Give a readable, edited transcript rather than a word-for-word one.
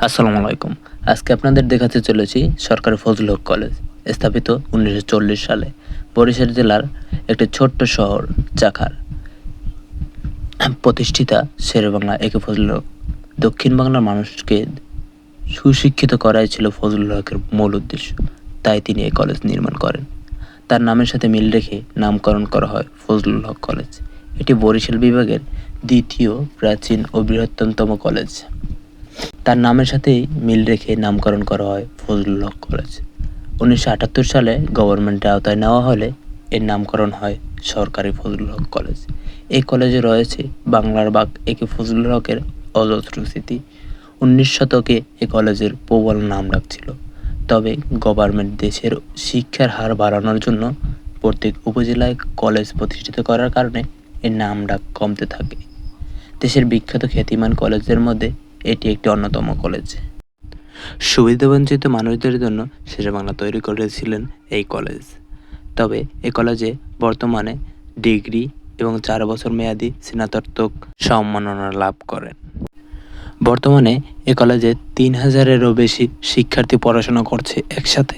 আসসালামু আলাইকুম। আজকে আপনাদের দেখাতে চলেছি সরকারি ফজলুল হক কলেজ, স্থাপিত 1940 সালে বরিশাল জেলার একটি ছোট্ট শহর চাখার। প্রতিষ্ঠিতা শেরেবাংলা একে ফজলুল হক। দক্ষিণ বাংলার মানুষকে সুশিক্ষিত করাই ছিল ফজলুল হকের মূল উদ্দেশ্য, তাই তিনি এই কলেজ নির্মাণ করেন। তার নামের সাথে মিল রেখে নামকরণ করা হয় ফজলুল হক কলেজ। এটি বরিশাল বিভাগের দ্বিতীয় প্রাচীন ও বৃহত্তম কলেজ। তার নামের সাথেই মিল রেখে নামকরণ করা হয় ফজলুল হক কলেজ। 1978 সালে গভর্নমেন্টের আওতায় নেওয়া হলে এর নামকরণ হয় সরকারি ফজলুল হক কলেজ। এই কলেজে রয়েছে বাংলার বাগ একে ফজলুল হকের অজস্র স্মৃতি। 19 শতকে এ কলেজের প্রবল নাম ডাক ছিল, তবে গভর্নমেন্ট দেশের শিক্ষার হার বাড়ানোর জন্য প্রত্যেক উপজেলায় কলেজ প্রতিষ্ঠিত করার কারণে এর নাম ডাক কমতে থাকে। দেশের বিখ্যাত খ্যাতিমান কলেজের মধ্যে এটি একটি অন্যতম কলেজ। সুবিধাবঞ্চিত মানুষদের জন্য শেরেবাংলা তৈরি করেছিলেন এই কলেজ। তবে এই কলেজে বর্তমানে ডিগ্রি এবং 4 বছর মেয়াদী স্নাতক সম্মাননা লাভ করেন। বর্তমানে এ কলেজে 3000-এরও বেশি শিক্ষার্থী পড়াশোনা করছে একসাথে।